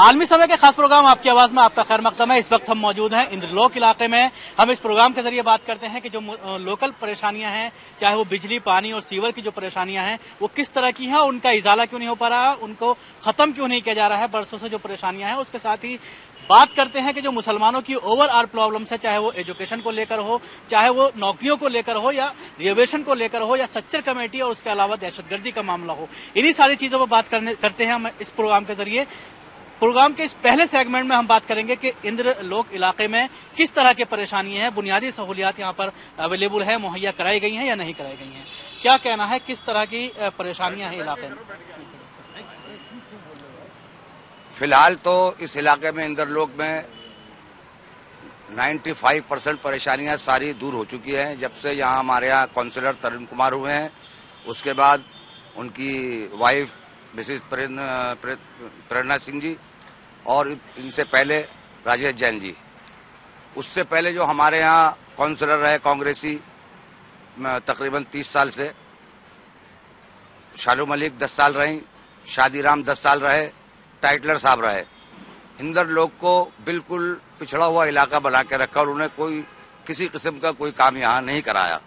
आलमी समय के खास प्रोग्राम आपकी आवाज में आपका खैर मकदम है। इस वक्त हम मौजूद हैं इंद्रलोक इलाके में। हम इस प्रोग्राम के जरिए बात करते हैं कि जो लोकल परेशानियां हैं, चाहे वो बिजली, पानी और सीवर की जो परेशानियां हैं, वो किस तरह की हैं, उनका इजाला क्यों नहीं हो पा रहा, उनको खत्म क्यों नहीं किया जा रहा है। बरसों से जो परेशानियां हैं, उसके साथ ही बात करते हैं कि जो मुसलमानों की ओवरऑल प्रॉब्लम्स है, चाहे वो एजुकेशन को लेकर हो, चाहे वो नौकरियों को लेकर हो, या रिजर्वेशन को लेकर हो, या सच्चर कमेटी और उसके अलावा दहशतगर्दी का मामला हो, इन्हीं सारी चीजों पर बात करते हैं हम इस प्रोग्राम के जरिए। प्रोग्राम के इस पहले सेगमेंट में हम बात करेंगे कि इंद्रलोक इलाके में किस तरह की परेशानियां हैं, बुनियादी सहूलियात यहाँ पर अवेलेबल है, मुहैया कराई गई हैं या नहीं कराई गई हैं, क्या कहना है, किस तरह की परेशानियां हैं इलाके में। फिलहाल तो इस इलाके में इंद्रलोक में 95% परेशानियां सारी दूर हो चुकी हैं। जब से यहाँ हमारे यहाँ काउंसलर तरुण कुमार हुए हैं, उसके बाद उनकी वाइफ मिसेस प्रेरणा सिंह जी और इनसे पहले राजेश जैन जी। उससे पहले जो हमारे यहाँ काउंसलर रहे कांग्रेसी तकरीबन 30 साल से, शालू मलिक 10 साल रही, शादीराम 10 साल रहे, टाइटलर साहब रहे। इंद्रलोक को बिल्कुल पिछड़ा हुआ इलाका बना के रखा और उन्हें कोई किसी किस्म का कोई काम यहाँ नहीं कराया।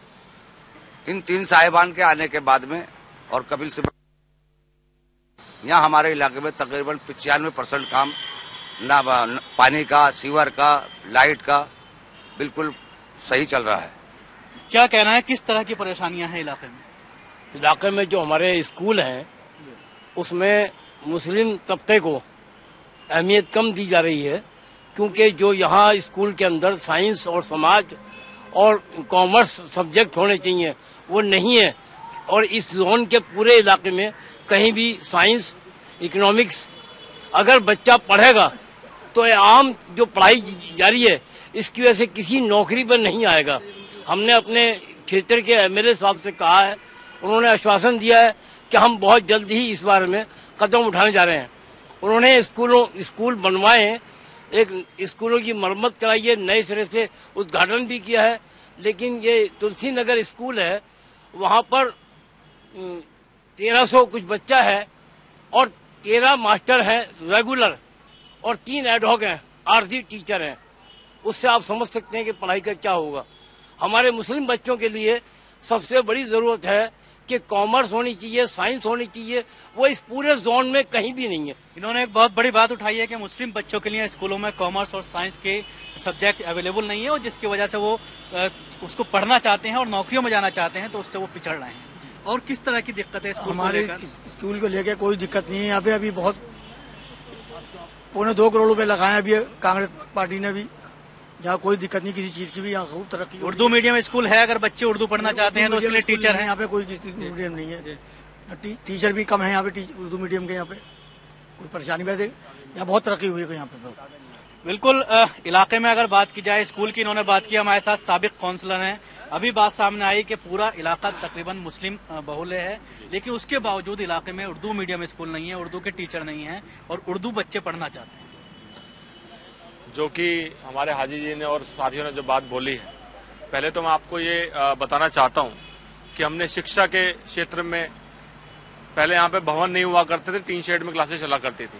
इन 3 साहिबान के आने के बाद में और कपिल सिब्बल, यहाँ हमारे इलाके में तकरीबन 95% काम ना पानी का, सीवर का, लाइट का बिल्कुल सही चल रहा है। क्या कहना है, किस तरह की परेशानियां हैं इलाके में। इलाके में जो हमारे स्कूल हैं उसमें मुस्लिम तबके को अहमियत कम दी जा रही है, क्योंकि जो यहाँ स्कूल के अंदर साइंस और समाज और कॉमर्स सब्जेक्ट होने चाहिए वो नहीं है। और इस जोन के पूरे इलाके में कहीं भी साइंस, इकोनॉमिक्स अगर बच्चा पढ़ेगा तो आम जो पढ़ाई जारी है इसकी वजह से किसी नौकरी पर नहीं आएगा। हमने अपने क्षेत्र के एमएलए साहब से कहा है, उन्होंने आश्वासन दिया है कि हम बहुत जल्द ही इस बारे में कदम उठाने जा रहे हैं। उन्होंने स्कूल बनवाए हैं, एक स्कूलों की मरम्मत कराई है, नए सिरे से उद्घाटन भी किया है। लेकिन ये तुलसी नगर स्कूल है, वहाँ पर 1300 कुछ बच्चा है और 13 मास्टर हैं रेगुलर और 3 एडहॉक हैं, आरजी टीचर हैं। उससे आप समझ सकते हैं कि पढ़ाई का क्या होगा। हमारे मुस्लिम बच्चों के लिए सबसे बड़ी जरूरत है कि कॉमर्स होनी चाहिए, साइंस होनी चाहिए, वो इस पूरे जोन में कहीं भी नहीं है। इन्होंने एक बहुत बड़ी बात उठाई है कि मुस्लिम बच्चों के लिए स्कूलों में कॉमर्स और साइंस के सब्जेक्ट अवेलेबल नहीं है और जिसकी वजह से वो उसको पढ़ना चाहते हैं और नौकरियों में जाना चाहते हैं, तो उससे वो पिछड़ रहे हैं। और किस तरह की दिक्कत है हमारे स्कूल को लेकर? कोई दिक्कत नहीं है यहाँ पे। अभी बहुत 2.25 करोड़ रुपए लगाए अभी कांग्रेस पार्टी ने भी। यहाँ कोई दिक्कत नहीं किसी चीज की भी। यहाँ खूब तरक्की। उर्दू मीडियम स्कूल है, अगर बच्चे उर्दू पढ़ना चाहते हैं तो उसके लिए टीचर है। यहाँ पे कोई किसी मीडियम नहीं है, टीचर भी कम है यहाँ पे उर्दू मीडियम के। यहाँ पे कोई परेशानी, वैसे यहाँ बहुत तरक्की हुई है यहाँ पे। बिल्कुल इलाके में अगर बात की जाए, स्कूल की इन्होंने बात की, हमारे साथ साबिक काउंसलर हैं। अभी बात सामने आई कि पूरा इलाका तकरीबन मुस्लिम बहुल्य है, लेकिन उसके बावजूद इलाके में उर्दू मीडियम स्कूल नहीं है, उर्दू के टीचर नहीं है और उर्दू बच्चे पढ़ना चाहते हैं। जो कि हमारे हाजी जी ने और साथियों ने जो बात बोली है, पहले तो मैं आपको ये बताना चाहता हूँ कि हमने शिक्षा के क्षेत्र में पहले यहाँ पे भवन नहीं हुआ करते थे, टीन शेड में क्लासेस चला करती थी।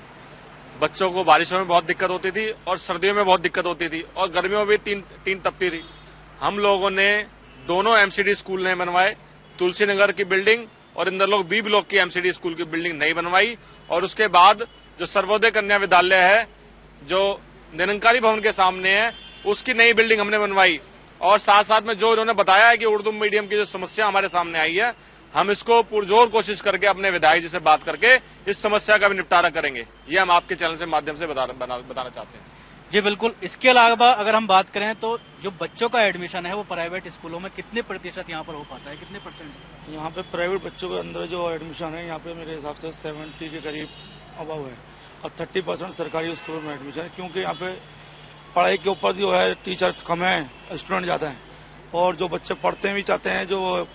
बच्चों को बारिशों में बहुत दिक्कत होती थी और सर्दियों में बहुत दिक्कत होती थी और गर्मियों में भी तीन तपती थी। हम लोगों ने दोनों एमसीडी स्कूल नहीं बनवाए, तुलसी नगर की बिल्डिंग और इंद्रलोक बी ब्लॉक की एमसीडी स्कूल की बिल्डिंग नहीं बनवाई। और उसके बाद जो सर्वोदय कन्या विद्यालय है जो निरंकारी भवन के सामने है, उसकी नई बिल्डिंग हमने बनवाई। और साथ साथ में जो इन्होंने बताया है कि उर्दू मीडियम की जो समस्या हमारे सामने आई है, हम इसको पुरजोर कोशिश करके अपने विधायक जी से बात करके इस समस्या का भी निपटारा करेंगे। ये हम आपके चैनल से माध्यम से बताना चाहते हैं। जी बिल्कुल। इसके अलावा अगर हम बात करें तो जो बच्चों का एडमिशन है वो प्राइवेट स्कूलों में कितने प्रतिशत यहाँ पर हो पाता है, कितने %? यहाँ पे प्राइवेट बच्चों के अंदर जो एडमिशन है यहाँ पे मेरे हिसाब से 70 के करीब अभाव है और 30% सरकारी स्कूलों में एडमिशन है, क्योंकि यहाँ पे पढ़ाई के ऊपर जो है टीचर कम है, स्टूडेंट ज्यादा है और जो बच्चे पढ़ते भी चाहते हैं जो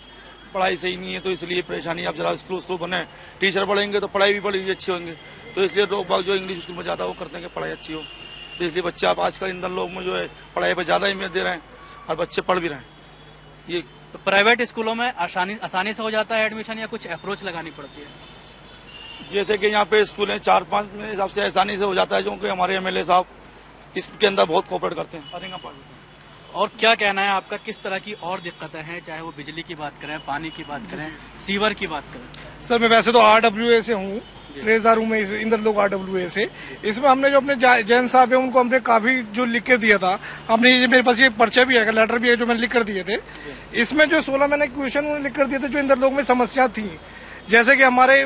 पढ़ाई सही नहीं है, तो इसलिए परेशानी। अब जरा स्कूल बने, टीचर पढ़ेंगे तो पढ़ाई भी बड़ी अच्छी होंगी, तो इसलिए लोग बाग जो इंग्लिश स्कूल में ज्यादा वो करते हैं कि पढ़ाई अच्छी हो, तो इसलिए बच्चे आप आजकल इंद्रलोक में जो है पढ़ाई पर ज्यादा अहमियत दे रहे हैं और बच्चे पढ़ भी रहे हैं। ये तो प्राइवेट स्कूलों में आसानी से हो जाता है एडमिशन या कुछ अप्रोच लगानी पड़ती है? जैसे कि यहाँ पे स्कूल है 4-5 मेरे हिसाब से आसानी से हो जाता है, क्योंकि हमारे एमएलए साहब इसके अंदर बहुत कोऑपरेट करते हैं। और क्या कहना है आपका, किस तरह की और दिक्कतें हैं, चाहे वो बिजली की बात करें, पानी की बात करें, सीवर की बात करें? सर मैं वैसे तो RWA से हूँ, ट्रेजर हूँ मैं इंद्रलोक RWA से। इसमें हमने जो अपने जैन साहब है उनको हमने काफी जो लिख के दिया था, हमने ये मेरे पास ये पर्चा भी है, लेटर भी है जो मैंने लिख कर दिए थे। इसमें जो 16 मैंने क्वेश्चन उन्होंने लिख कर दिए थे जो इंद्रलोक में समस्या थी, जैसे कि हमारे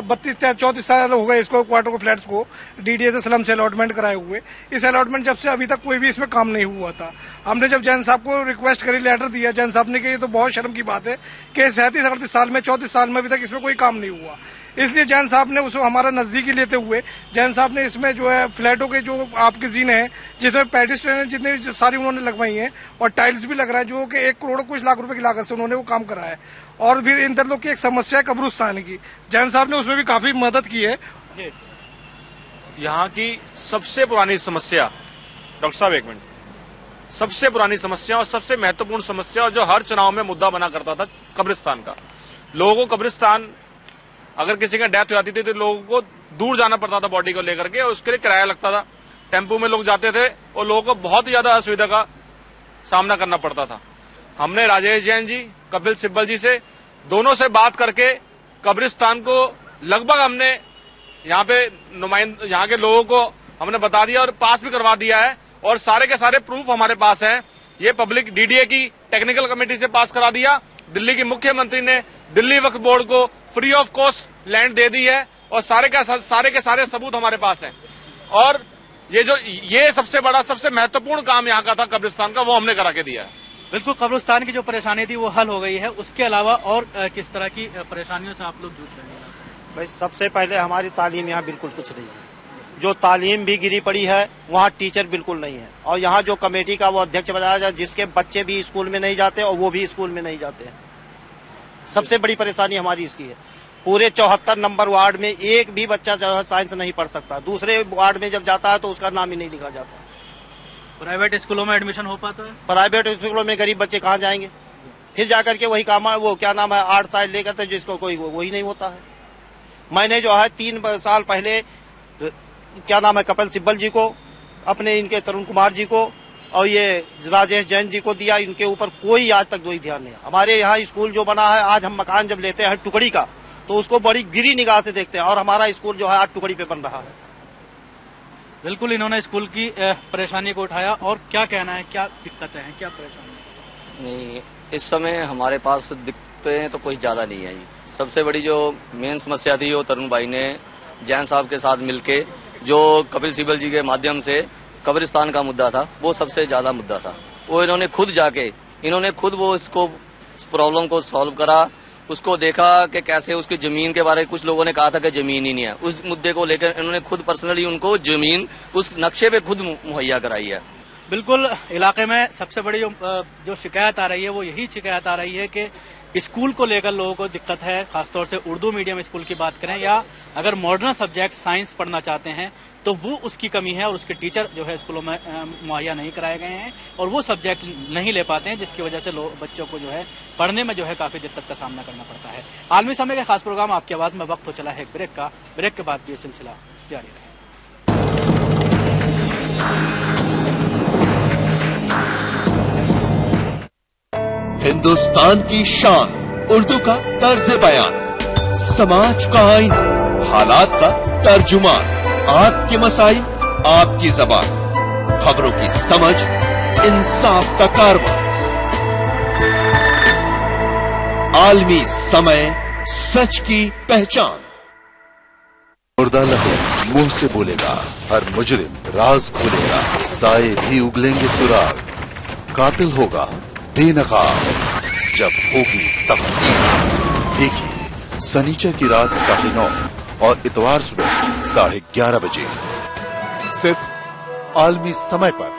32-34 साल हो गए इसको क्वार्टर को फ्लैट्स को DDA से स्लम से अलॉटमेंट कराए हुए। इस अलॉटमेंट जब से अभी तक कोई भी इसमें काम नहीं हुआ था। हमने जब जैन साहब को रिक्वेस्ट करी, लेटर दिया, जैन साहब ने कि ये तो बहुत शर्म की बात है कि 37-38 साल में 34 साल में अभी तक इसमें कोई काम नहीं हुआ। इसलिए जैन साहब ने उसको हमारा नजदीकी लेते हुए जैन साहब ने इसमें जो है फ्लैटों के जो आपके जीने हैं जिसमें पेडिस्ट्रियन जितने सारी उन्होंने लगवाई हैं और टाइल्स भी लग रहा है जो कि 1 करोड़ कुछ लाख रुपए की लागत से उन्होंने वो काम कराया है। और फिर इंद्रलोक की एक समस्या है कब्रिस्तान की, जैन साहब ने उसमें भी काफी मदद की है। यहाँ की सबसे पुरानी समस्या, डॉक्टर साहब एक मिनट, सबसे पुरानी समस्या और सबसे महत्वपूर्ण समस्या और जो हर चुनाव में मुद्दा बना करता था कब्रिस्तान का। लोगों को कब्रिस्तान अगर किसी का डेथ हो जाती थी तो लोगों को दूर जाना पड़ता था बॉडी को लेकर के, और उसके लिए किराया लगता था। टेम्पो में लोग जाते थे और लोगों को बहुत ज्यादा असुविधा का सामना करना पड़ता था। हमने राजेश जैन जी, कपिल सिब्बल जी से दोनों से बात करके कब्रिस्तान को लगभग हमने यहाँ पे यहाँ के लोगों को हमने बता दिया और पास भी करवा दिया है, और सारे के सारे प्रूफ हमारे पास हैं। ये पब्लिक DDA की टेक्निकल कमेटी से पास करा दिया। दिल्ली के मुख्यमंत्री ने दिल्ली वक्फ बोर्ड को फ्री ऑफ कॉस्ट लैंड दे दी है, और सारे के सारे सबूत हमारे पास हैं। और ये सबसे बड़ा सबसे महत्वपूर्ण काम यहाँ का था कब्रिस्तान का, वो हमने करा के दिया है। बिल्कुल, कब्रिस्तान की जो परेशानी थी वो हल हो गई है। उसके अलावा और किस तरह की परेशानियों से आप लोग जूझ रहे हैं? भाई सबसे पहले हमारी तालीम यहाँ बिल्कुल कुछ नहीं है, जो तालीम भी गिरी पड़ी है, वहाँ टीचर बिल्कुल नहीं है। और यहाँ जो कमेटी का वो अध्यक्ष बनाया जाए जिसके बच्चे भी स्कूल में नहीं जाते और वो भी स्कूल में नहीं जाते हैं। सबसे बड़ी परेशानी हमारी इसकी है। पूरे 74 नंबर वार्ड में एक भी बच्चा जो है साइंस नहीं पढ़ सकता, दूसरे वार्ड में जब जाता है तो उसका नाम ही नहीं लिखा जाता। प्राइवेट स्कूलों में एडमिशन हो पाता है? प्राइवेट स्कूलों में गरीब बच्चे कहाँ जाएंगे? फिर जाकर के वही काम है, वो क्या नाम है, 8 साल लेकर के जिसको कोई वही नहीं होता है। मैंने जो है 3 साल पहले क्या नाम है कपिल सिब्बल जी को, अपने इनके तरुण कुमार जी को और ये राजेश जैन जी को दिया। इनके ऊपर कोई आज तक कोई ध्यान नहीं है। हमारे यहाँ स्कूल जो बना है, आज हम मकान जब लेते हैं टुकड़ी का तो उसको बड़ी गिरी निगाह से देखते हैं, और हमारा स्कूल जो है आज टुकड़ी पे बन रहा है। बिल्कुल, इन्होंने स्कूल की परेशानी को उठाया। और क्या कहना है, क्या दिक्कतें हैं, क्या परेशानी? नहीं, इस समय हमारे पास दिक्कतें तो कुछ ज्यादा नहीं है। सबसे बड़ी जो मेन समस्या थी वो तरुण भाई ने जैन साहब के साथ मिलके जो कपिल सिब्बल जी के माध्यम से कब्रिस्तान का मुद्दा था वो सबसे ज्यादा मुद्दा था। वो इन्होंने खुद वो इसको प्रॉब्लम को सॉल्व करा, उसको देखा कि कैसे उसकी जमीन के बारे में कुछ लोगों ने कहा था कि जमीन ही नहीं है। उस मुद्दे को लेकर इन्होंने खुद पर्सनली उनको जमीन उस नक्शे पे खुद मुहैया कराई है। बिल्कुल, इलाके में सबसे बड़ी जो शिकायत आ रही है वो यही शिकायत आ रही है कि स्कूल को लेकर लोगों को दिक्कत है, खासतौर से उर्दू मीडियम स्कूल की बात करें या अगर मॉडर्न सब्जेक्ट साइंस पढ़ना चाहते हैं तो वो उसकी कमी है, और उसके टीचर जो है स्कूलों में मुहैया नहीं कराए गए हैं और वो सब्जेक्ट नहीं ले पाते हैं, जिसकी वजह से बच्चों को जो है पढ़ने में जो है काफी दिक्कत का सामना करना पड़ता है। आलमी समय के खास प्रोग्राम आपकी आवाज में वक्त हो चला है एक ब्रेक का। ब्रेक के बाद भी ये सिलसिला जारी रहे। हिंदुस्तान की शान उर्दू का तर्ज बयान, समाज का आईना, हालात का तर्जुमान, आपके मसाइल आपकी जबान, खबरों की समझ, इंसाफ का कारवां। आलमी समय, सच की पहचान। मुर्दा लहू मुंह से बोलेगा, हर मुजरिम राज खोलेगा, साए भी उगलेंगे सुराग, कातिल होगा बेनकाब जब होगी तफ्तीश। देखिए शनिचर की रात 9:30 और इतवार सुबह 11:30 बजे सिर्फ आलमी समय पर।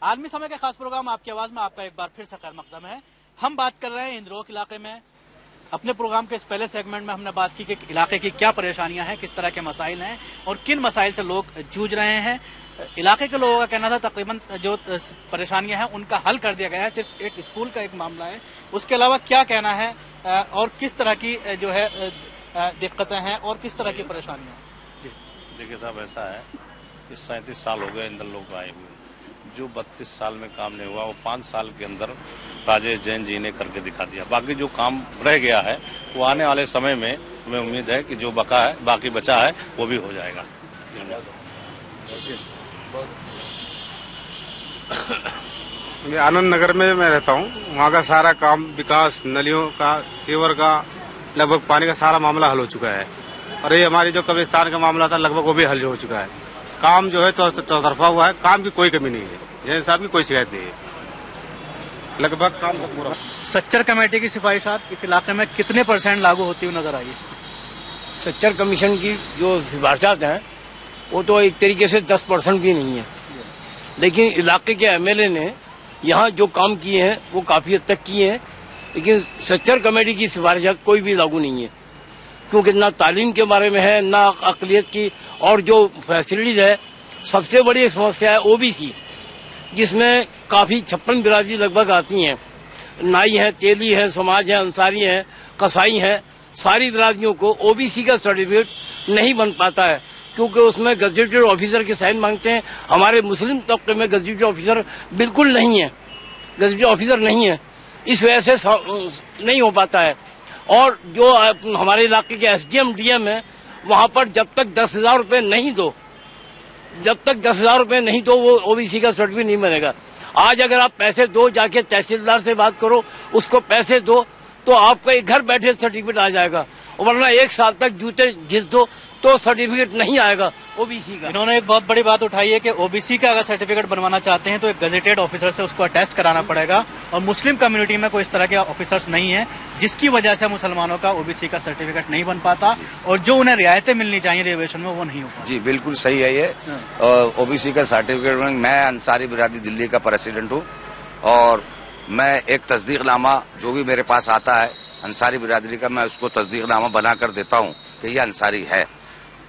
आलमी समय के खास प्रोग्राम आपकी आवाज में आपका एक बार फिर से खैर मकदम है। हम बात कर रहे हैं इंद्रलोक इलाके में। अपने प्रोग्राम के इस पहले सेगमेंट में हमने बात की कि इलाके की क्या परेशानियां हैं, किस तरह के मसाइल हैं और किन मसाइल से लोग जूझ रहे हैं। इलाके के लोगों का कहना था तकरीबन जो परेशानियां हैं उनका हल कर दिया गया है, सिर्फ एक स्कूल का एक मामला है। उसके अलावा क्या कहना है और किस तरह की जो है दिक्कतें हैं और किस तरह की परेशानियां हैं? देखिए साहब, ऐसा है कि 37 साल हो गए इंदर लोग आए हुए, जो 32 साल में काम नहीं हुआ वो 5 साल के अंदर राजेश जैन जी ने करके दिखा दिया। बाकी जो काम रह गया है वो आने वाले समय में हमें उम्मीद है कि जो बाकी बचा है वो भी हो जाएगा। आनंद नगर में मैं रहता हूँ, वहाँ का सारा काम, विकास, नलियों का, सीवर का, लगभग पानी का सारा मामला हल हो चुका है। और ये हमारी जो कब्रिस्तान का मामला था लगभग वो भी हल हो चुका है। काम जो है तो तरफा हुआ है, काम की कोई कमी नहीं है, जैन साहब की कोई शिकायत नहीं है, लगभग काम का पूरा। सच्चर कमेटी की सिफारिशात इस इलाके में कितने % लागू होती हुई नजर आई है? सच्चर कमीशन की जो सिफारिशात हैं वो तो एक तरीके से 10% भी नहीं है, लेकिन इलाके के MLA ने यहाँ जो काम किए हैं वो काफी हद तक किए हैं, लेकिन सच्चर कमेटी की सिफारिशात कोई भी लागू नहीं है, क्योंकि ना तालीम के बारे में है, ना अकलियत की, और जो फैसिलिटीज है, सबसे बड़ी समस्या है OBC, जिसमें काफी 56 बिरादरी लगभग आती हैं। नाई है, तेली है, समाज है, अंसारी है, कसाई है, सारी बिरादरियों को OBC का सर्टिफिकेट नहीं बन पाता है, क्योंकि उसमें गजेटेड ऑफिसर के साइन मांगते हैं। हमारे मुस्लिम तबके में गजेटेड ऑफिसर बिल्कुल नहीं है, गजेटेड ऑफिसर नहीं है, इस वजह से नहीं हो पाता है। और जो हमारे इलाके के SDM DM है, वहाँ पर जब तक 10,000 रुपये नहीं दो, वो OBC का सर्टिफिकेट नहीं बनेगा। आज अगर आप पैसे दो, जाके तहसीलदार से बात करो, उसको पैसे दो, तो आपका एक घर बैठे सर्टिफिकेट आ जाएगा, वरना 1 साल तक जूते घिस दो तो सर्टिफिकेट नहीं आएगा OBC का। इन्होंने एक बहुत बड़ी बात उठाई है कि OBC का अगर सर्टिफिकेट बनवाना चाहते हैं तो एक गजेटेड ऑफिसर से उसको अटेस्ट कराना पड़ेगा, और मुस्लिम कम्युनिटी में कोई इस तरह के ऑफिसर्स नहीं है, जिसकी वजह से मुसलमानों का OBC का सर्टिफिकेट नहीं बन पाता, और जो उन्हें रियायतें मिलनी चाहिए रिजर्वेशन में वो नहीं हो पाता। जी बिल्कुल सही है ये। OBC का सर्टिफिकेट, मैं अंसारी बिरादरी दिल्ली का प्रेसिडेंट हूँ, और मैं एक तस्दीकनामा जो भी मेरे पास आता है अंसारी बिरादरी का, मैं उसको तस्दीकनामा बना कर देता हूँ कि ये अंसारी है।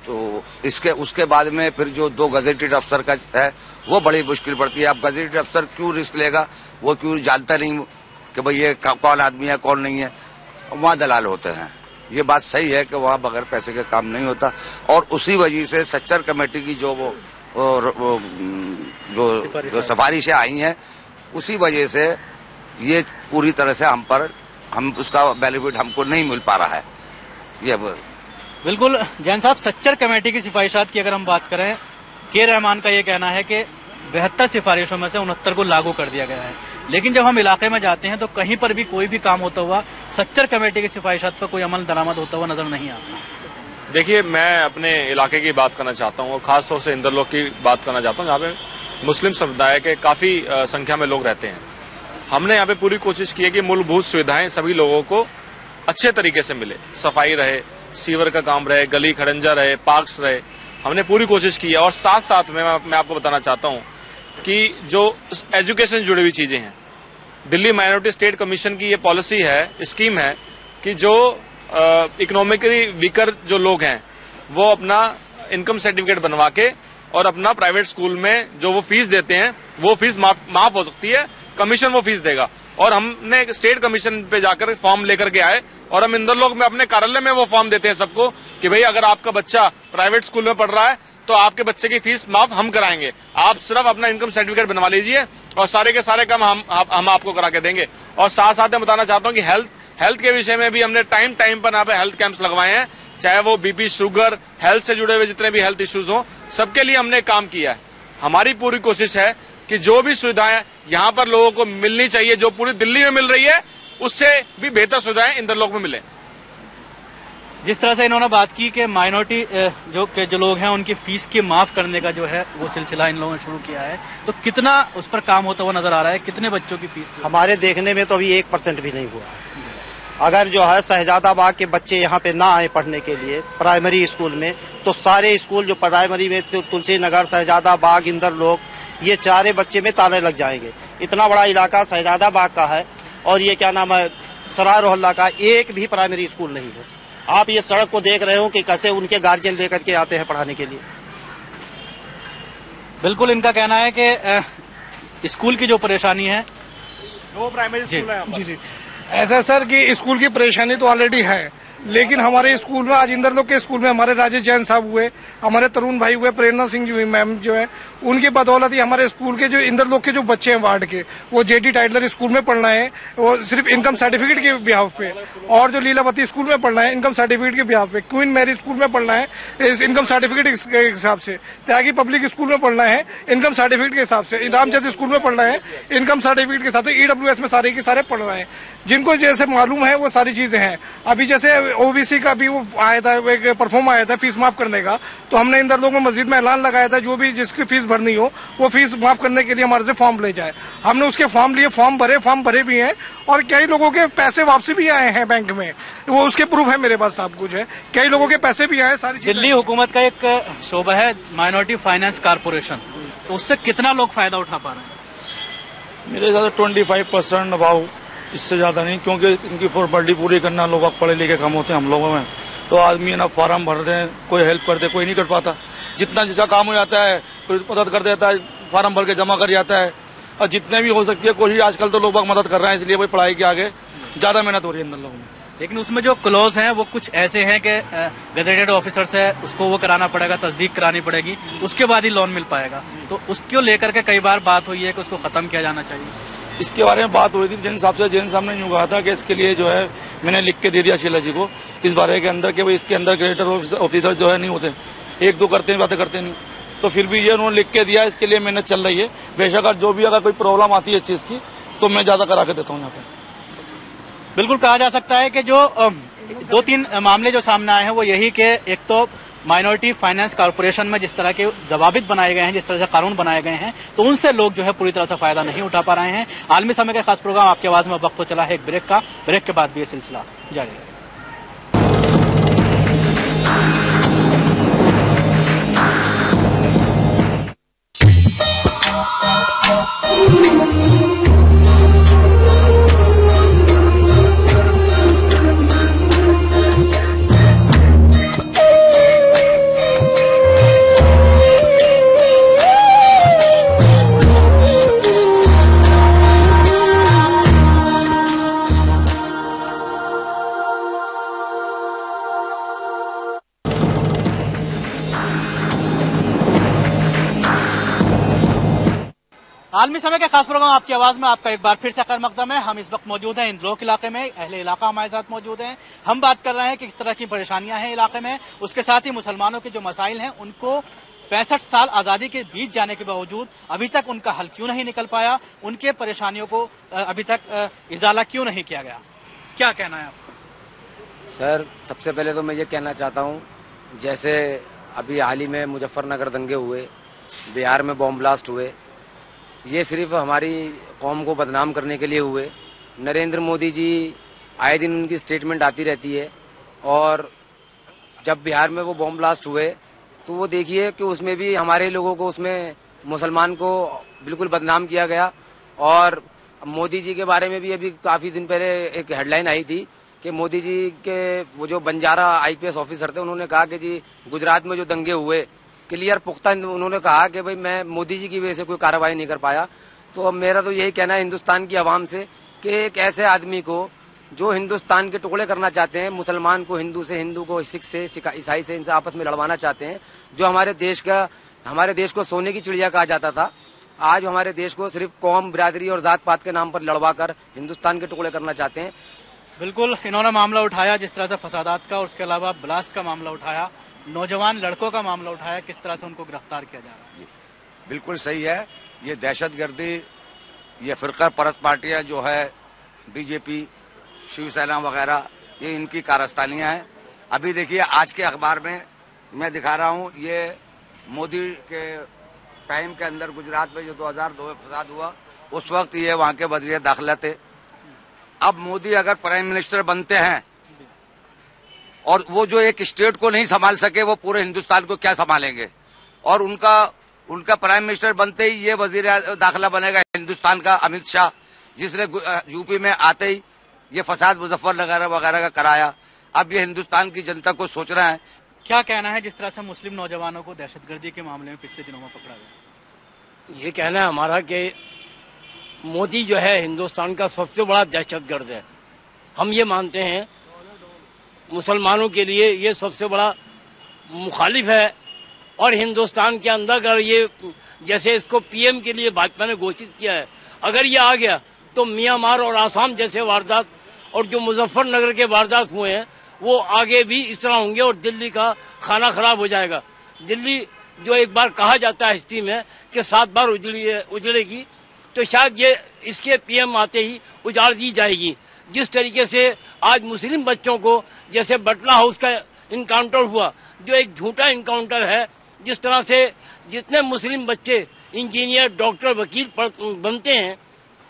तो उसके बाद में फिर जो 2 गजेटेड अफसर का है वो बड़ी मुश्किल पड़ती है। अब गजेटेड अफसर क्यों रिस्क लेगा, वो क्यों जानता नहीं कि भाई ये कौन आदमी है कौन नहीं है, वहाँ दलाल होते हैं। ये बात सही है कि वहाँ बगैर पैसे के काम नहीं होता, और उसी वजह से सच्चर कमेटी की जो सिफारिशें आई हैं, उसी वजह से ये पूरी तरह से हम उसका बेनिफिट हमको नहीं मिल पा रहा है। ये बिल्कुल जैन साहब, सच्चर कमेटी की सिफारिशात की अगर हम बात करें, के रहमान का ये कहना है कि 72 सिफारिशों में से 69 को लागू कर दिया गया है, लेकिन जब हम इलाके में जाते हैं तो कहीं पर भी कोई भी काम होता हुआ सच्चर कमेटी की सिफारिशात पर कोई अमल दरामद होता हुआ नजर नहीं आता। देखिए, मैं अपने इलाके की बात करना चाहता हूँ, और खासतौर से इंदरलोक की बात करना चाहता हूँ, जहाँ पे मुस्लिम समुदाय के काफी संख्या में लोग रहते हैं। हमने यहाँ पे पूरी कोशिश की है कि मूलभूत सुविधाएं सभी लोगों को अच्छे तरीके से मिले, सफाई रहे, सीवर का काम रहे, गली खड़ंजा रहे, पार्क्स रहे, हमने पूरी कोशिश की है। और साथ साथ में मैं आपको बताना चाहता हूं कि जो एजुकेशन से जुड़ी हुई चीजें हैं, दिल्ली माइनॉरिटी स्टेट कमीशन की ये पॉलिसी है, स्कीम है कि जो इकोनॉमिकली वीकर जो लोग हैं वो अपना इनकम सर्टिफिकेट बनवा के और अपना प्राइवेट स्कूल में जो वो फीस देते हैं वो फीस माफ हो सकती है, कमीशन वो फीस देगा। और हमने स्टेट कमीशन पे जाकर फॉर्म लेकर के आए, और हम इंदरलोक में अपने कार्यालय में वो फॉर्म देते हैं सबको कि भाई अगर आपका बच्चा प्राइवेट स्कूल में पढ़ रहा है तो आपके बच्चे की फीस माफ हम कराएंगे, आप सिर्फ अपना इनकम सर्टिफिकेट बनवा लीजिए और सारे के सारे काम हम आपको करा के देंगे। और साथ साथ मैं बताना चाहता हूँ कि हेल्थ के विषय में भी हमने टाइम पर यहाँ पे हेल्थ कैंप्स लगवाए हैं, चाहे वो BP, शुगर, हेल्थ से जुड़े हुए जितने भी हेल्थ इश्यूज हो, सबके लिए हमने काम किया है। हमारी पूरी कोशिश है कि जो भी सुविधाएं यहाँ पर लोगों को मिलनी चाहिए, जो पूरी दिल्ली में मिल रही है, उससे भी बेहतर सुविधाएं इंदरलोक में मिले। जिस तरह से इन्होंने बात की कि माइनॉरिटी जो लोग हैं उनकी फीस की माफ करने का जो है वो सिलसिला इन लोगों ने शुरू किया है, तो कितना उस पर काम होता हुआ नजर आ रहा है, कितने बच्चों की फीस? हमारे देखने में तो अभी 1% भी नहीं हुआ है। अगर जो है शहजादाबाद के बच्चे यहाँ पे ना आए पढ़ने के लिए प्राइमरी स्कूल में, तो सारे स्कूल जो प्राइमरी में तुलसी नगर, शहजादाबाद, इंदरलोक, ये 4 बच्चे में ताले लग जाएंगे। इतना बड़ा इलाका शहजादाबाद का है, और ये क्या नाम है सराय रोहल्ला का एक भी प्राइमरी स्कूल नहीं है। आप ये सड़क को देख रहे हो कि कैसे उनके गार्जियन लेकर के आते हैं पढ़ाने के लिए। बिल्कुल इनका कहना है कि स्कूल की जो परेशानी है, दो प्राइमरी स्कूल है। जी, ऐसा सर कि स्कूल की परेशानी तो ऑलरेडी है, लेकिन हमारे स्कूल में आज इंदर लोग के स्कूल में हमारे राजेश जैन साहब हुए, हमारे तरुण भाई हुए, प्रेरणा सिंह जी मैम जो है, उनकी बदौलत ही हमारे स्कूल के जो इंदर लोग के जो बच्चे हैं वार्ड के, वो जेटी टाइटलर स्कूल में पढ़ना है, वो सिर्फ इनकम सर्टिफिकेट के बिहाफ पे, और जो लीलावती स्कूल में पढ़ना है इनकम सर्टिफिकेट के बिहाफ पे, क्वीन मैरी स्कूल में पढ़ना है इस इनकम सर्टिफिकेट के हिसाब से, त्यागी पब्लिक स्कूल में पढ़ना है इनकम सर्टिफिकेट के हिसाब से, रामचंद्र स्कूल में पढ़ना है इनकम सर्टिफिकेट के हिसाब से, EWS में सारे के सारे पढ़ रहे हैं। जिनको जैसे मालूम है वो सारी चीजें हैं। अभी जैसे OBC का भी वो आया था, एक परफॉर्म आया था फीस माफ करने का, तो हमने इंदर लोग में मस्जिद में ऐलान लगाया था जो भी जिसकी फीस भरनी हो वो फीस माफ करने के लिए हमारे से फॉर्म ले जाए। हमने उसके फॉर्म लिए, फॉर्म भरे भी हैं, और कई लोगों के पैसे वापसी भी आए हैं बैंक में, वो उसके प्रूफ है मेरे पास सब कुछ है, कई लोगों के पैसे भी आए। सारी दिल्ली हुकूमत का एक शोबा है माइनॉरिटी फाइनेंस कारपोरेशन, तो उससे कितना लोग फायदा उठा पा रहे हैं? मेरे हिसाब से 25% अभाव, इससे ज्यादा नहीं, क्योंकि इनकी फॉर्मेलिटी पूरी करना, लोग पढ़े लिखे कम होते हैं हम लोगों में, तो आदमी ना फॉर्म भरते हैं, कोई हेल्प करते, कोई नहीं कर पाता। जितना जिसका काम हो जाता है कोई मदद कर देता है, फॉर्म भर के जमा कर जाता है, और जितने भी हो सकती है कोशिश आजकल तो लोग मदद कर रहे हैं, इसलिए भाई पढ़ाई के आगे ज्यादा मेहनत हो रही है अंदर लोगों में। लेकिन उसमें जो क्लोज हैं वो कुछ ऐसे हैं कि गजेटेड ऑफिसर्स है, उसको वो कराना पड़ेगा, तस्दीक करानी पड़ेगी, उसके बाद ही लोन मिल पाएगा, तो उसको लेकर के कई बार बात हुई है कि उसको खत्म किया जाना चाहिए। इसके बारे में बात हुई थी जैन साहब से, जैन साहब ने यूँ कहा था कि इसके लिए जो है मैंने लिख के दे दिया शीला जी को इस बारे के अंदर कि भाई इसके अंदर ग्रेटर ऑफिसर जो है नहीं होते, एक दो करते हैं, बातें करते नहीं, तो फिर भी ये उन्होंने लिख के दिया, इसके लिए मेहनत चल रही है। बेशक जो भी अगर कोई प्रॉब्लम आती है इस चीज की तो मैं ज्यादा करा के देता हूँ यहाँ पे। बिल्कुल कहा जा सकता है कि जो 2-3 मामले जो सामने आए हैं वो यही कि एक तो माइनॉरिटी फाइनेंस कारपोरेशन में जिस तरह के जवाबित बनाए गए हैं, जिस तरह से कानून बनाए गए हैं, तो उनसे लोग जो है पूरी तरह से फायदा नहीं उठा पा रहे हैं। आलमी समय का खास प्रोग्राम आपकी आवाज में वक्त तो चला है एक ब्रेक का, ब्रेक के बाद भी ये सिलसिला जारी है। आलमी समय के खास प्रोग्राम आपकी आवाज में आपका एक बार फिर से खैर मकदम है। हम इस वक्त मौजूद हैं इंदलोक इलाके में, अहले इलाका हमारे साथ मौजूद हैं। हम बात कर रहे हैं कि किस तरह की परेशानियां हैं इलाके में, उसके साथ ही मुसलमानों के जो मसाइल हैं उनको 65 साल आजादी के बीत जाने के बावजूद अभी तक उनका हल क्यों नहीं निकल पाया, उनके परेशानियों को अभी तक इजाला क्यों नहीं किया गया, क्या कहना है आपका? सर सबसे पहले तो मैं ये कहना चाहता हूँ, जैसे अभी हाल ही में मुजफ्फरनगर दंगे हुए, बिहार में बॉम्ब ब्लास्ट हुए, ये सिर्फ हमारी कौम को बदनाम करने के लिए हुए। नरेंद्र मोदी जी आए दिन उनकी स्टेटमेंट आती रहती है, और जब बिहार में वो बॉम्ब ब्लास्ट हुए तो वो देखिए कि उसमें भी हमारे लोगों को, उसमें मुसलमान को बिल्कुल बदनाम किया गया। और मोदी जी के बारे में भी अभी काफी दिन पहले एक हेडलाइन आई थी कि मोदी जी के वो जो बंजारा IPS ऑफिसर थे, उन्होंने कहा कि जी गुजरात में जो दंगे हुए क्लियर पुख्ता, उन्होंने कहा कि भाई मैं मोदी जी की वजह से कोई कार्रवाई नहीं कर पाया। तो अब मेरा तो यही कहना है हिंदुस्तान की आवाम से कि एक ऐसे आदमी को जो हिंदुस्तान के टुकड़े करना चाहते हैं, मुसलमान को हिंदू से, हिंदू को सिख से, ईसाई से, इनसे आपस में लड़वाना चाहते हैं, जो हमारे देश को सोने की चिड़िया कहा जाता था, आज हमारे देश को सिर्फ कौम, बिरादरी और जात पात के नाम पर लड़वा कर हिंदुस्तान के टुकड़े करना चाहते हैं। बिल्कुल इन्होंने मामला उठाया जिस तरह से फसादात का, और उसके अलावा ब्लास्ट का मामला उठाया, नौजवान लड़कों का मामला उठाया, किस तरह से उनको गिरफ्तार किया जा रहा है। बिल्कुल सही है, ये दहशतगर्दी, ये फिरका परस्त पार्टियां जो है BJP, शिवसेना वगैरह, ये इनकी कारस्तानियां हैं। अभी देखिए आज के अखबार में मैं दिखा रहा हूँ, ये मोदी के टाइम के अंदर गुजरात में जो 2002 में फसाद हुआ, उस वक्त ये वहाँ के वजीर दाखिला थे। अब मोदी अगर प्राइम मिनिस्टर बनते हैं और वो जो एक स्टेट को नहीं संभाल सके, वो पूरे हिंदुस्तान को क्या संभालेंगे? और उनका प्राइम मिनिस्टर बनते ही ये वजीर दाखिला बनेगा हिंदुस्तान का अमित शाह, जिसने यूपी में आते ही ये फसाद मुजफ्फरनगर वगैरह का कराया। अब ये हिंदुस्तान की जनता को सोचना है। क्या कहना है जिस तरह से मुस्लिम नौजवानों को दहशतगर्दी के मामले में पिछले दिनों में पकड़ा गया? ये कहना है हमारा कि मोदी जो है हिंदुस्तान का सबसे बड़ा दहशतगर्द है। हम ये मानते हैं मुसलमानों के लिए ये सबसे बड़ा मुखालिफ है। और हिंदुस्तान के अंदर अगर ये जैसे इसको पीएम के लिए भाजपा ने घोषित किया है, अगर ये आ गया तो म्यांमार और आसाम जैसे वारदात और जो मुजफ्फरनगर के वारदात हुए हैं वो आगे भी इस तरह होंगे और दिल्ली का खाना खराब हो जाएगा। दिल्ली जो एक बार कहा जाता है हिस्ट्री में कि 7 बार उजड़ेगी, तो शायद ये इसके पीएम आते ही उजाड़ दी जाएगी। जिस तरीके से आज मुस्लिम बच्चों को जैसे बटला हाउस का इनकाउंटर हुआ, जो एक झूठा इनकाउंटर है, जिस तरह से जितने मुस्लिम बच्चे इंजीनियर, डॉक्टर, वकील बनते हैं,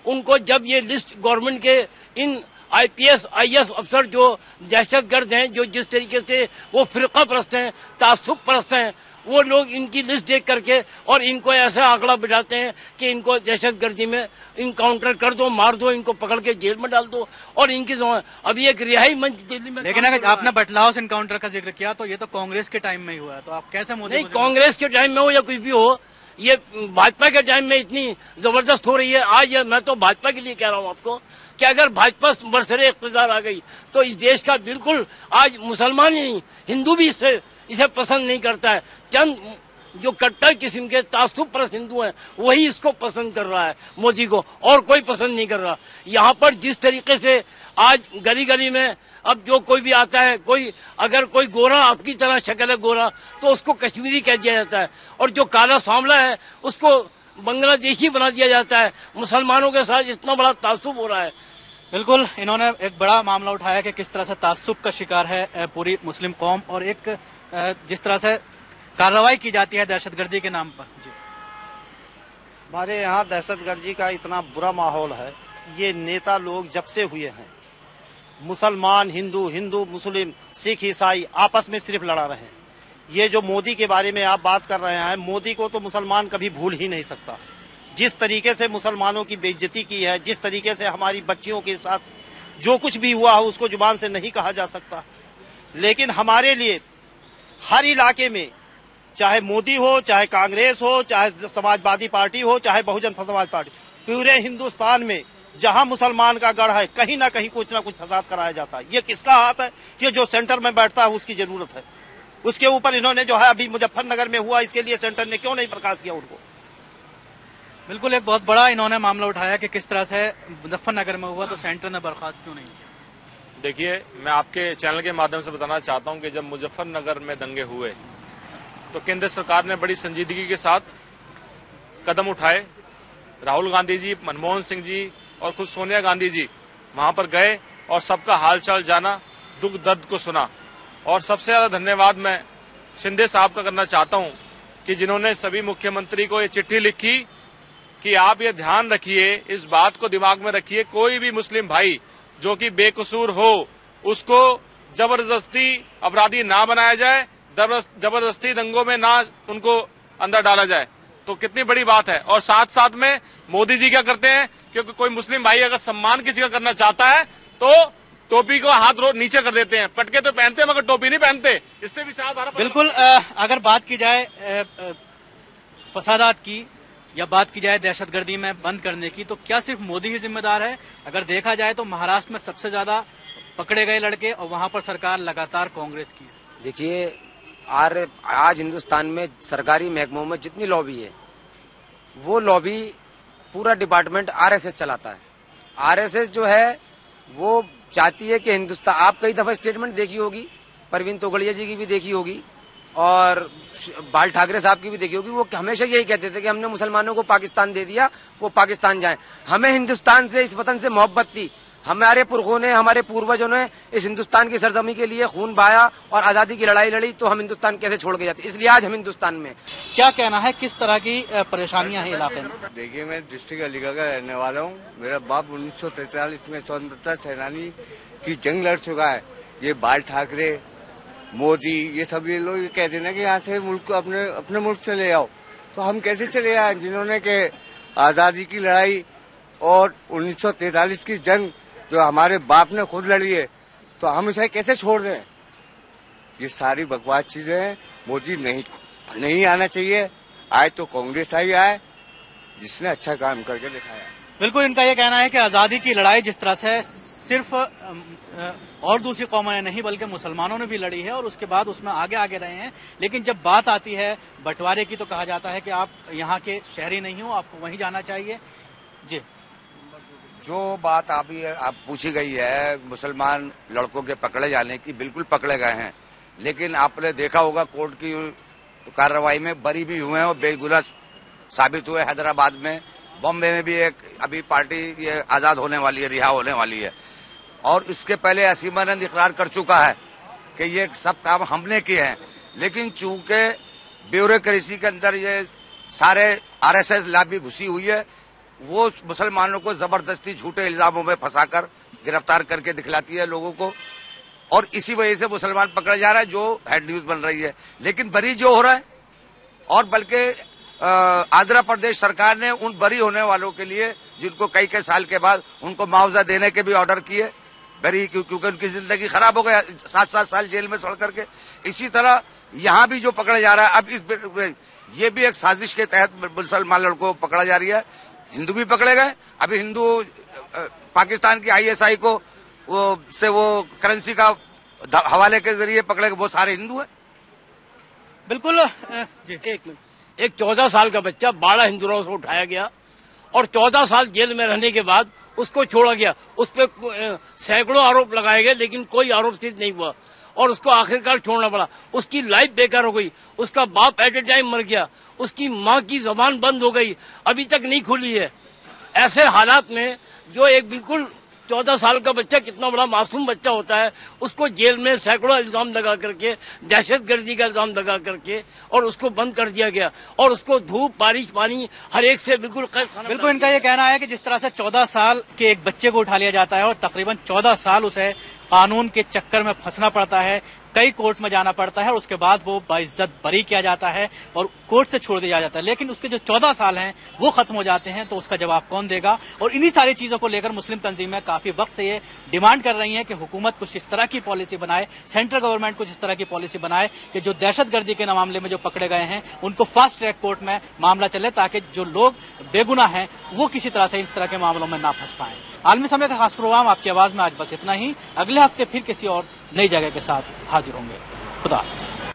उनको जब ये लिस्ट गवर्नमेंट के इन आईपीएस, आईएएस अफसर जो दहशतगर्द हैं, जो जिस तरीके से वो फिरका परस्त हैं, तासुब परस्त हैं, वो लोग इनकी लिस्ट देख करके और इनको ऐसा आंकड़ा बिठाते हैं कि इनको दहशतगर्दी में इनकाउंटर कर दो, मार दो, इनको पकड़ के जेल में डाल दो। और इनकी अभी एक रिहाई मंच दिल्ली में। लेकिन अगर आपने बटला हाउस इनकाउंटर का जिक्र किया तो ये तो कांग्रेस के टाइम में ही हुआ है, तो आप कैसे मोदी? नहीं, कांग्रेस के टाइम में हो या कुछ भी हो, ये भाजपा के टाइम में इतनी जबरदस्त हो रही है। आज मैं तो भाजपा के लिए कह रहा हूँ आपको कि अगर भाजपा बरसरे इख्तिदार आ गई तो इस देश का बिल्कुल आज मुसलमान ही नहीं, हिंदू भी इसे पसंद नहीं करता है। चंद जो कट्टर किस्म के तासुब परस्त हिंदू हैं वही इसको पसंद कर रहा है मोदी को, और कोई पसंद नहीं कर रहा। यहाँ पर जिस तरीके से आज गली गली में अब जो कोई भी आता है, कोई अगर कोई गोरा आपकी तरह शक्ल है गोरा तो उसको कश्मीरी कह दिया जाता है, और जो काला सांवला है उसको बांग्लादेशी बना दिया जाता है। मुसलमानों के साथ इतना बड़ा तासुब हो रहा है। बिल्कुल, इन्होंने एक बड़ा मामला उठाया कि किस तरह से तासुब का शिकार है पूरी मुस्लिम कौम, और एक जिस तरह से कार्रवाई की जाती है दहशतगर्दी के नाम पर। जी, हमारे यहाँ दहशतगर्दी का इतना बुरा माहौल है। ये नेता लोग जब से हुए हैं, मुसलमान हिंदू, हिंदू मुस्लिम, सिख ईसाई आपस में सिर्फ लड़ा रहे हैं। ये जो मोदी के बारे में आप बात कर रहे हैं, मोदी को तो मुसलमान कभी भूल ही नहीं सकता। जिस तरीके से मुसलमानों की बेइज्जती की है, जिस तरीके से हमारी बच्चियों के साथ जो कुछ भी हुआ है उसको जुबान से नहीं कहा जा सकता। लेकिन हमारे लिए हर इलाके में, चाहे मोदी हो, चाहे कांग्रेस हो, चाहे समाजवादी पार्टी हो, चाहे बहुजन समाज पार्टी, पूरे हिंदुस्तान में जहां मुसलमान का गढ़ है कहीं ना कहीं कुछ ना कुछ फसाद कराया जाता है। ये किसका हाथ है? ये जो सेंटर में बैठता है उसकी जरूरत है। उसके ऊपर इन्होंने जो है अभी मुजफ्फरनगर में हुआ, इसके लिए सेंटर ने क्यों नहीं प्रकाश किया उनको? बिल्कुल, एक बहुत बड़ा इन्होंने मामला उठाया कि किस तरह से मुजफ्फरनगर में हुआ तो सेंटर ने बर्खास्त क्यों नहीं किया। देखिए, मैं आपके चैनल के माध्यम से बताना चाहता हूं कि जब मुजफ्फरनगर में दंगे हुए तो केंद्र सरकार ने बड़ी संजीदगी के साथ कदम उठाए। राहुल गांधी जी, मनमोहन सिंह जी और खुद सोनिया गांधी जी वहां पर गए और सबका हालचाल जाना, दुख दर्द को सुना। और सबसे ज्यादा धन्यवाद मैं शिंदे साहब का करना चाहता हूं कि जिन्होंने सभी मुख्यमंत्री को ये चिट्ठी लिखी कि आप ये ध्यान रखिए, इस बात को दिमाग में रखिए, कोई भी मुस्लिम भाई जो कि बेकसूर हो उसको जबरदस्ती अपराधी ना बनाया जाए, जबरदस्ती दंगों में ना उनको अंदर डाला जाए। तो कितनी बड़ी बात है। और साथ साथ में मोदी जी क्या करते हैं, क्योंकि कोई मुस्लिम भाई अगर सम्मान किसी का करना चाहता है तो टोपी को हाथ नीचे कर देते हैं। पटके तो पहनते हैं मगर टोपी नहीं पहनते। इससे भी साथ बिल्कुल, अगर बात की जाए फसादात की या बात की जाए दहशतगर्दी में बंद करने की, तो क्या सिर्फ मोदी ही जिम्मेदार है? अगर देखा जाए तो महाराष्ट्र में सबसे ज्यादा पकड़े गए लड़के और वहां पर सरकार लगातार कांग्रेस की है। देखिए, आज हिंदुस्तान में सरकारी महकमों में जितनी लॉबी है वो लॉबी पूरा डिपार्टमेंट आरएसएस चलाता है। आरएसएस जो है वो चाहती है कि हिंदुस्तान, आप कई दफा स्टेटमेंट देखी होगी, परवीन तोगड़िया जी की भी देखी होगी और बाल ठाकरे साहब की भी देखी होगी, वो हमेशा यही कहते थे कि हमने मुसलमानों को पाकिस्तान दे दिया, वो पाकिस्तान जाएं। हमें हिंदुस्तान से, इस वतन से मोहब्बत थी। हमारे पुरखों ने, हमारे पूर्वजों ने इस हिंदुस्तान की सरजमी के लिए खून बहाया और आजादी की लड़ाई लड़ी, तो हम हिंदुस्तान कैसे छोड़ के जाते? इसलिए आज हम हिंदुस्तान में। क्या कहना है, किस तरह की परेशानियां हैं इलाके में? देखिए, मैं डिस्ट्रिक्ट अलीगढ़ का रहने वाला हूँ। मेरा बाप 1943 में स्वतंत्रता सेनानी की जंग लड़ चुका है। ये बाल ठाकरे, मोदी, ये सब ये लोग कहते हैं ना कि यहाँ से मुल्क को अपने मुल्क चले जाओ, तो हम कैसे चले आए? जिन्होंने के आजादी की लड़ाई और 1943 की जंग जो हमारे बाप ने खुद लड़ी है, तो हम इसे कैसे छोड़ दें? ये सारी बकवास चीजें हैं। मोदी नहीं आना चाहिए। आए तो कांग्रेस आई आए, जिसने अच्छा काम करके दिखाया। बिल्कुल, इनका ये कहना है कि आजादी की लड़ाई जिस तरह से सिर्फ और दूसरी कौमों ने नहीं बल्कि मुसलमानों ने भी लड़ी है और उसके बाद उसमें आगे आगे रहे हैं, लेकिन जब बात आती है बंटवारे की तो कहा जाता है कि आप यहाँ के शहरी नहीं हो, आपको वहीं जाना चाहिए। जी, जो बात अभी आप पूछी गई है मुसलमान लड़कों के पकड़े जाने की, बिल्कुल पकड़े गए हैं, लेकिन आपने देखा होगा कोर्ट की कार्रवाई में बरी भी हुए हैं और बेगुनाह साबित हुए। हैदराबाद में, बॉम्बे में भी एक अभी पार्टी ये आजाद होने वाली है, रिहा होने वाली है, और इसके पहले असीमानंद इकरार कर चुका है कि ये सब काम हमने किए हैं, लेकिन चूंकि ब्यूरोक्रेसी के अंदर ये सारे आरएसएस लॉबी घुसी हुई है, वो मुसलमानों को जबरदस्ती झूठे इल्जामों में फंसाकर गिरफ्तार करके दिखलाती है लोगों को, और इसी वजह से मुसलमान पकड़ा जा रहा है, जो हेड न्यूज बन रही है। लेकिन बरी जो हो रहा है, और बल्कि आंध्र प्रदेश सरकार ने उन बरी होने वालों के लिए जिनको कई साल के बाद उनको मुआवजा देने के भी ऑर्डर किए, बरी, क्योंकि उनकी जिंदगी खराब हो गया 7-7 साल जेल में सड़ करके। इसी तरह यहाँ भी जो पकड़ा जा रहा है, अब ये भी एक साजिश के तहत मुसलमान लड़कों को पकड़ा जा रही है। हिंदू भी पकड़े गए, अभी हिंदू पाकिस्तान की ISI को वो करेंसी का हवाले के जरिए पकड़े गए, वो सारे हिंदू है। बिल्कुल। एक 14 साल का बच्चा 12 हिंदुओं से उठाया गया और 14 साल जेल में रहने के बाद उसको छोड़ा गया। उस पर सैकड़ों आरोप लगाए गए, लेकिन कोई आरोप सिद्ध नहीं हुआ और उसको आखिरकार छोड़ना पड़ा। उसकी लाइफ बेकार हो गई, उसका बाप एट ए टाइम मर गया, उसकी माँ की जबान बंद हो गई, अभी तक नहीं खुली है। ऐसे हालात में जो एक बिल्कुल 14 साल का बच्चा, कितना बड़ा मासूम बच्चा होता है, उसको जेल में सैकड़ों इल्जाम लगा करके, दहशतगर्दी का इल्जाम लगा करके, और उसको बंद कर दिया गया और उसको धूप, बारिश, पानी हर एक से बिल्कुल बिल्कुल इनका ये कहना है कि जिस तरह से 14 साल के एक बच्चे को उठा लिया जाता है और तकरीबन 14 साल उसे कानून के चक्कर में फंसना पड़ता है, कई कोर्ट में जाना पड़ता है और उसके बाद वो बाइज्जत बरी किया जाता है और कोर्ट से छोड़ दिया जाता है, लेकिन उसके जो 14 साल हैं वो खत्म हो जाते हैं, तो उसका जवाब कौन देगा? और इन्हीं सारी चीजों को लेकर मुस्लिम तंजीमें काफी वक्त से ये डिमांड कर रही हैं कि हुकूमत कुछ इस तरह की पॉलिसी बनाए, सेंट्रल गवर्नमेंट कुछ इस तरह की पॉलिसी बनाए कि जो दहशतगर्दी के मामले में जो पकड़े गए हैं उनको फास्ट ट्रैक कोर्ट में मामला चले, ताकि जो लोग बेगुनाह हैं वो किसी तरह से इस तरह के मामलों में ना फंस पाए। आलमी समय का खास प्रोग्राम आपकी आवाज में आज बस इतना ही। अगले हफ्ते फिर किसी और नई जगह के साथ हाजिर होंगे। खुदा हाफिज।